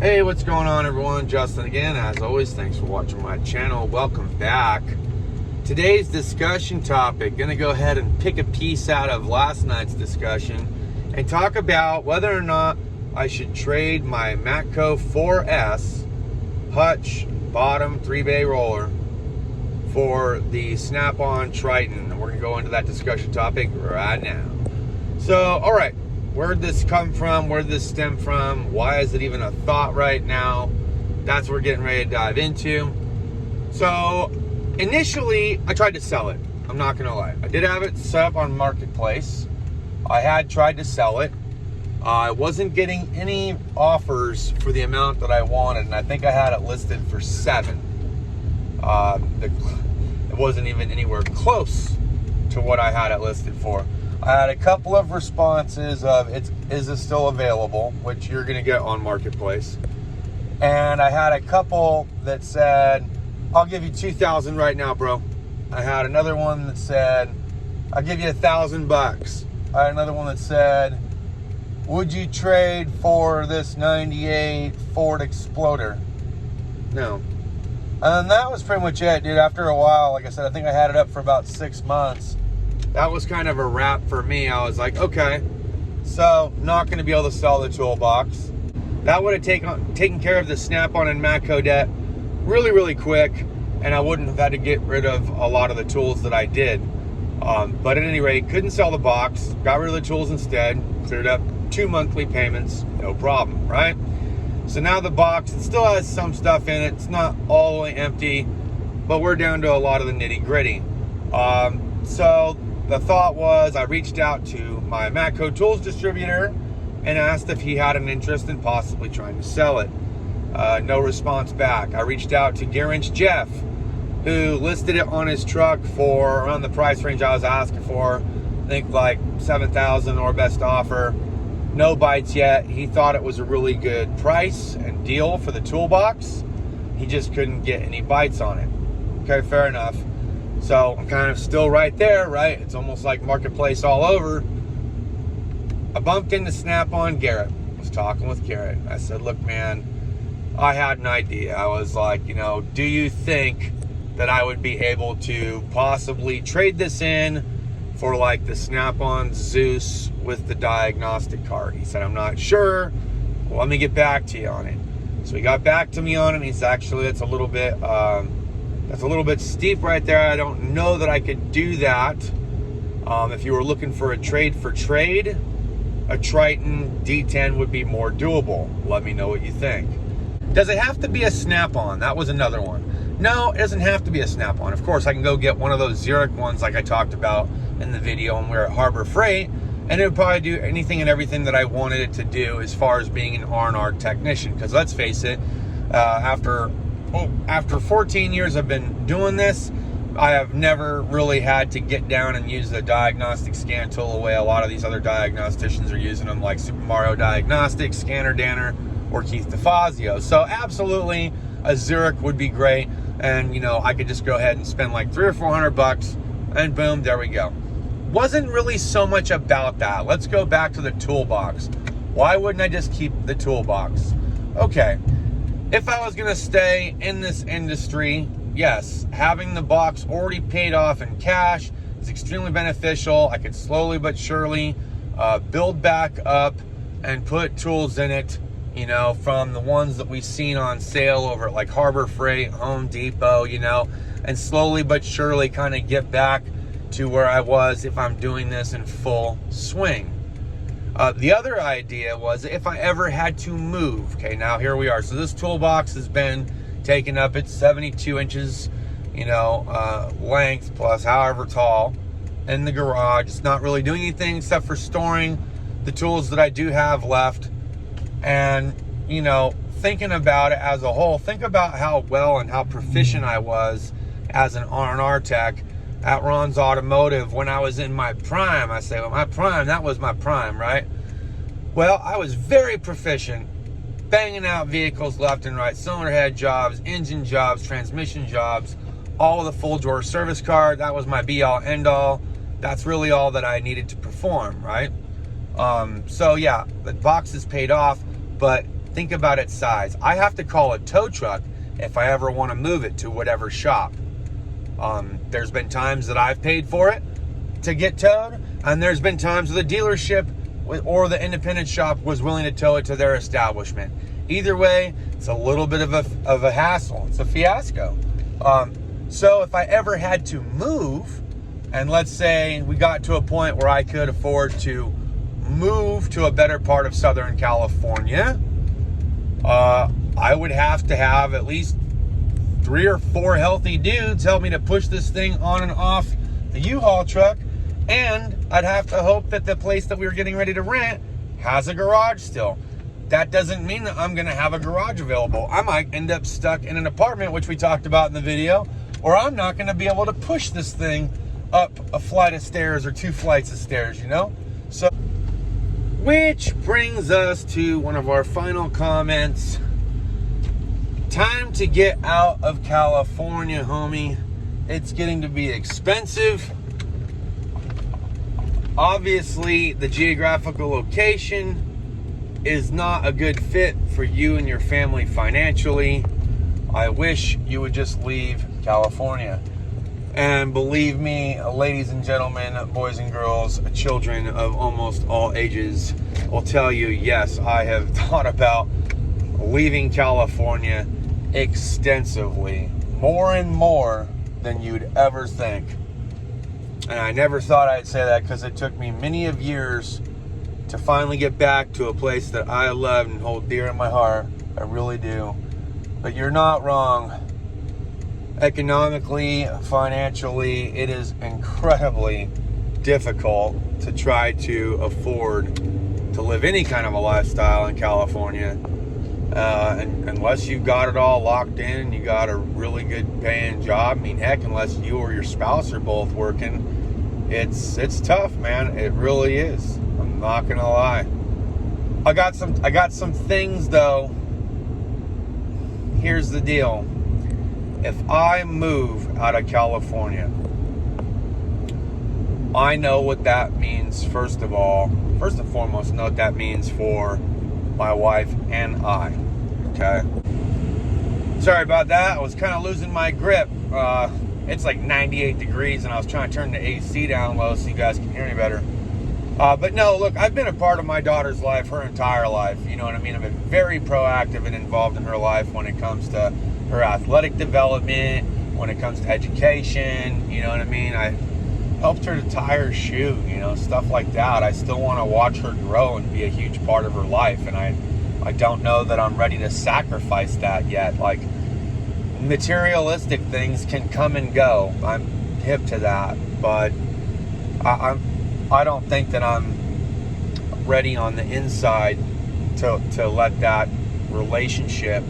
Hey, what's going on, everyone? Justin again. As always, thanks for watching my channel. Welcome back. Today's discussion topic, gonna go ahead and pick a piece out of last night's discussion and talk about whether or not I should trade my Matco 4S hutch bottom 3-bay roller for the Snap-On Triton. We're gonna go into that discussion topic right now. So, all right. Where'd this come from? Where'd this stem from? Why is it even a thought right now? That's what we're getting ready to dive into. So initially, I tried to sell it. I'm not gonna lie. I did have it set up on Marketplace. I had tried to sell it. I wasn't getting any offers for the amount that I wanted, and I think I had it listed for $7. It wasn't even anywhere close to what I had it listed for. I had a couple of responses of, is it still available, which you're gonna get on Marketplace. And I had a couple that said, I'll give you $2,000 right now, bro. I had another one that said, I'll give you $1,000. I had another one that said, would you trade for this 98 Ford Exploder? No. And that was pretty much it, dude. After a while, like I said, I think I had it up for about 6 months. That was kind of a wrap for me. I was like, okay, so not going to be able to sell the Toolbox. That would have taken care of the Snap-On and Matco debt really, really quick, and I wouldn't have had to get rid of a lot of the tools that I did. But at any rate, couldn't sell the box, got rid of the tools instead, cleared up 2 monthly payments, no problem, right? So now the box, it still has some stuff in it. It's not all the way empty, but we're down to a lot of the nitty gritty. So the thought was, I reached out to my Matco tools distributor and asked if he had an interest in possibly trying to sell it. No response back. I reached out to Garage Jeff, who listed it on his truck for around the price range I was asking for. I think like $7,000 or best offer. No bites yet. He thought it was a really good price and deal for the Toolbox. He just couldn't get any bites on it. Okay, fair enough. So I'm kind of still right there, right? It's almost like Marketplace all over. I bumped into Snap-On Garrett. I was talking with Garrett. I said, look, man, I had an idea. I was like, you know, do you think that I would be able to possibly trade this in for like the Snap-On Zeus with the diagnostic card? He said, I'm not sure. Well, let me get back to you on it. So he got back to me on it. And he's actually, that's a little bit steep right there. I don't know that I could do that. If you were looking for a trade for trade, a Triton D10 would be more doable. Let me know what you think. Does it have to be a Snap-On? That was another one. No, it doesn't have to be a Snap-On. Of course, I can go get one of those Zurich ones like I talked about in the video when we were at Harbor Freight, and it would probably do anything and everything that I wanted it to do as far as being an R&R technician. Because let's face it, after 14 years I've been doing this, I have never really had to get down and use the diagnostic scan tool the way a lot of these other diagnosticians are using them, like Super Mario Diagnostics, Scanner Danner, or Keith DeFazio. So absolutely, a Zurich would be great. And, you know, I could just go ahead and spend like $300 or $400 and boom, there we go. Wasn't really so much about that. Let's go back to the Toolbox. Why wouldn't I just keep the Toolbox? Okay. If I was gonna stay in this industry, yes, having the box already paid off in cash is extremely beneficial. I could slowly but surely build back up and put tools in it, you know, from the ones that we've seen on sale over at like Harbor Freight, Home Depot, you know, and slowly but surely kind of get back to where I was if I'm doing this in full swing. The other idea was if I ever had to move. Okay, now here we are. So this Toolbox has been taken up. It's 72 inches, you know, length plus however tall in the garage. It's not really doing anything except for storing the tools that I do have left. And, you know, thinking about it as a whole, think about how well and how proficient I was as an R&R tech at Ron's Automotive when I was in my prime. I say, well, my prime, that was my prime, right? Well, I was very proficient, banging out vehicles left and right, cylinder head jobs, engine jobs, transmission jobs, all of the full drawer service card. That was my be-all, end-all. That's really all that I needed to perform, right? So yeah, the box is paid off, but think about its size. I have to call a tow truck if I ever want to move it to whatever shop. There's been times that I've paid for it to get towed, and there's been times where the dealership or the independent shop was willing to tow it to their establishment. Either way, it's a little bit of a hassle. It's a fiasco. So if I ever had to move, and let's say we got to a point where I could afford to move to a better part of Southern California, I would have to have at least 3 or 4 healthy dudes help me to push this thing on and off the U-Haul truck. And I'd have to hope that the place that we were getting ready to rent has a garage still. That doesn't mean that I'm going to have a garage available. I might end up stuck in an apartment, which we talked about in the video, or I'm not going to be able to push this thing up a flight of stairs or 2 flights of stairs, you know? So, which brings us to one of our final comments. Time to get out of California, homie. It's getting to be expensive. Obviously, the geographical location is not a good fit for you and your family financially. I wish you would just leave California. And believe me, ladies and gentlemen, boys and girls, children of almost all ages will tell you, yes, I have thought about leaving California extensively, more and more than you'd ever think. And I never thought I'd say that, because it took me many of years to finally get back to a place that I love and hold dear in my heart. I really do. But you're not wrong. Economically, financially, it is incredibly difficult to try to afford to live any kind of a lifestyle in California. And unless you've got it all locked in, you got a really good paying job. I mean, heck, unless you or your spouse are both working, it's tough, man. It really is. I'm not gonna lie. I got some things though. Here's the deal. If I move out of California, I know what that means. First and foremost, know what that means for my wife and I. Okay. Sorry about that. I was kind of losing my grip. It's like 98 degrees, and I was trying to turn the AC down low so you guys can hear me better. But no, look, I've been a part of my daughter's life her entire life. You know what I mean? I've been very proactive and involved in her life when it comes to her athletic development, when it comes to education. You know what I mean? I helped her to tie her shoe, you know, stuff like that. I still want to watch her grow and be a huge part of her life, and I don't know that I'm ready to sacrifice that yet. Like, materialistic things can come and go. I'm hip to that, but I don't think that I'm ready on the inside to let that relationship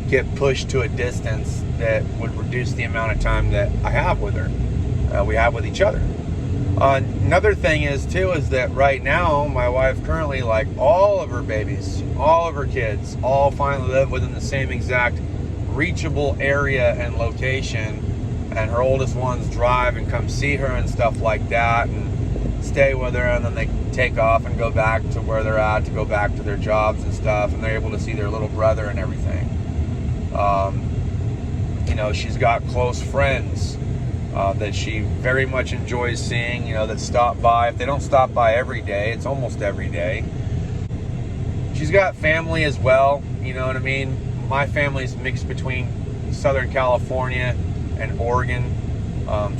get pushed to a distance that would reduce the amount of time that I have with her, we have with each other. Another thing is that right now my wife currently, like, all of her babies, all of her kids, all finally live within the same exact reachable area and location, and her oldest ones drive and come see her and stuff like that and stay with her, and then they take off and go back to where they're at to go back to their jobs and stuff, and they're able to see their little brother and everything. You know, she's got close friends that she very much enjoys seeing, you know, that stop by. If they don't stop by every day, it's almost every day. She's got family as well, you know what I mean? My family's mixed between Southern California and Oregon.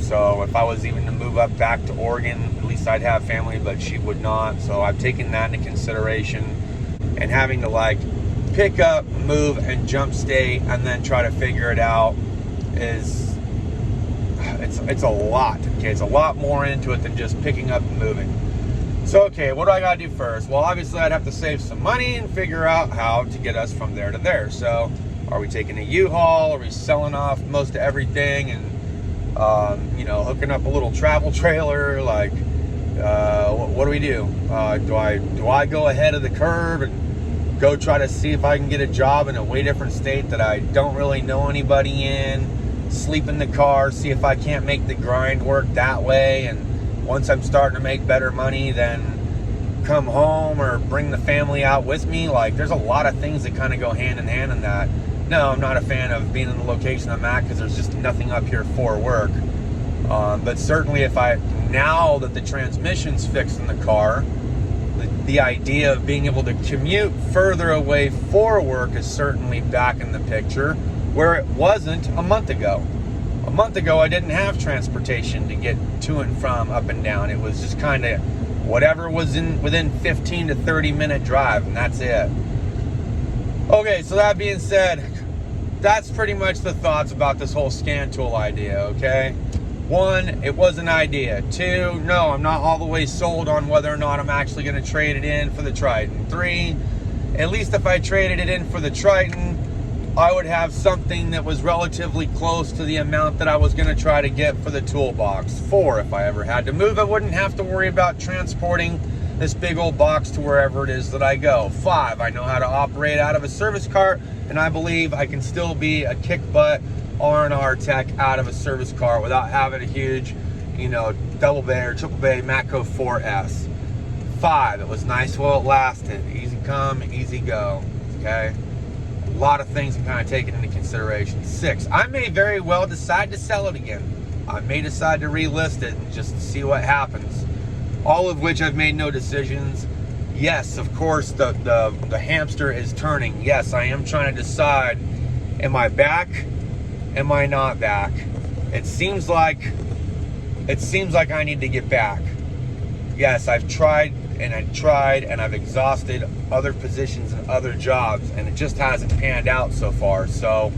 So if I was even to move up back to Oregon, at least I'd have family, but she would not. So I've taken that into consideration, and having to, like, pick up, move, and jump state and then try to figure it out is, it's a lot. Okay, it's a lot more into it than just picking up and moving. So, okay, what do I gotta do first? Well, obviously I'd have to save some money and figure out how to get us from there to there. So, are we taking a U-Haul? Are we selling off most of everything and, you know, hooking up a little travel trailer? Like, what do we do? Do I go ahead of the curve and go try to see if I can get a job in a way different state that I don't really know anybody in, sleep in the car, see if I can't make the grind work that way, and once I'm starting to make better money, then come home or bring the family out with me. Like, there's a lot of things that kind of go hand in hand in that. No, I'm not a fan of being in the location I'm at because there's just nothing up here for work. But certainly now that the transmission's fixed in the car, the idea of being able to commute further away for work is certainly back in the picture, where it wasn't a month ago. A month ago, I didn't have transportation to get to and from, up and down. It was just kind of whatever was within 15 to 30 minute drive, and that's it. Okay, so that being said, that's pretty much the thoughts about this whole scan tool idea, okay? 1, it was an idea. 2, no, I'm not all the way sold on whether or not I'm actually going to trade it in for the Triton. 3, at least if I traded it in for the Triton, I would have something that was relatively close to the amount that I was going to try to get for the Toolbox. 4, if I ever had to move, I wouldn't have to worry about transporting this big old box to wherever it is that I go. 5, I know how to operate out of a service cart, and I believe I can still be a kick butt R&R tech out of a service car without having a huge, double bay or triple bay Matco 4S. 5, it was nice while it lasted. Easy come, easy go, okay? A lot of things I'm kind of taking into consideration. 6, I may very well decide to sell it again. I may decide to relist it and just see what happens. All of which I've made no decisions. Yes, of course, the hamster is turning. Yes, I am trying to decide, am I back? Am I not back? It seems like I need to get back. Yes, I've tried and I've exhausted other positions and other jobs, and it just hasn't panned out so far. So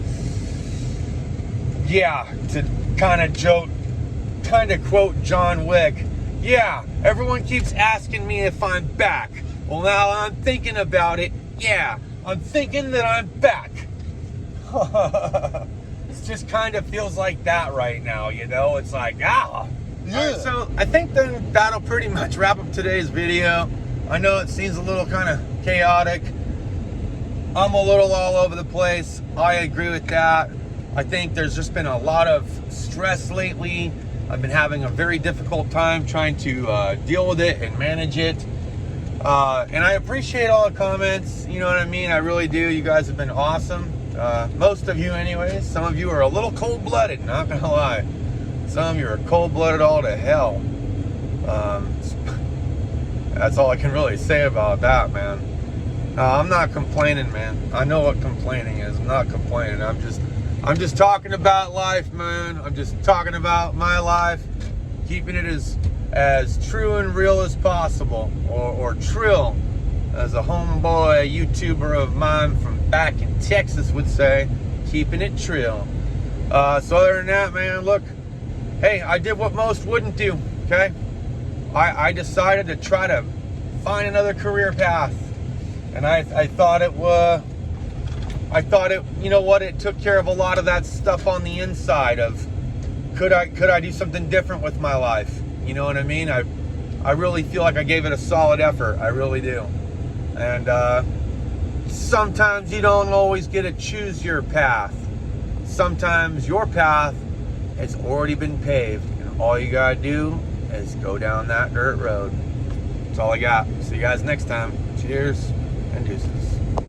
yeah, to kind of quote John Wick, yeah, everyone keeps asking me if I'm back. Well, now I'm thinking about it. Yeah, I'm thinking that I'm back. It just kind of feels like that right now, It's like, yeah. Right, so I think then that'll pretty much wrap up today's video. I know it seems a little kind of chaotic. I'm a little all over the place. I agree with that. I think there's just been a lot of stress lately. I've been having a very difficult time trying to deal with it and manage it. And I appreciate all the comments. You know what I mean? I really do. You guys have been awesome. Most of you anyways. Some of you are a little cold-blooded, not gonna lie. Some of you are cold-blooded all to hell. That's all I can really say about that, man. I'm not complaining, man. I know what complaining is. I'm not complaining. I'm just talking about life, man. I'm just talking about my life, keeping it as true and real as possible, or trill, as a homeboy YouTuber of mine from back in Texas would say, keeping it trill. So other than that, man, look, hey, I did what most wouldn't do, okay? I decided to try to find another career path, and I thought it, you know what, it took care of a lot of that stuff on the inside of, could I do something different with my life? You know what I mean? I really feel like I gave it a solid effort. I really do. And sometimes you don't always get to choose your path. Sometimes your path has already been paved, and all you gotta do is go down that dirt road. That's all I got. See you guys next time. Cheers and deuces.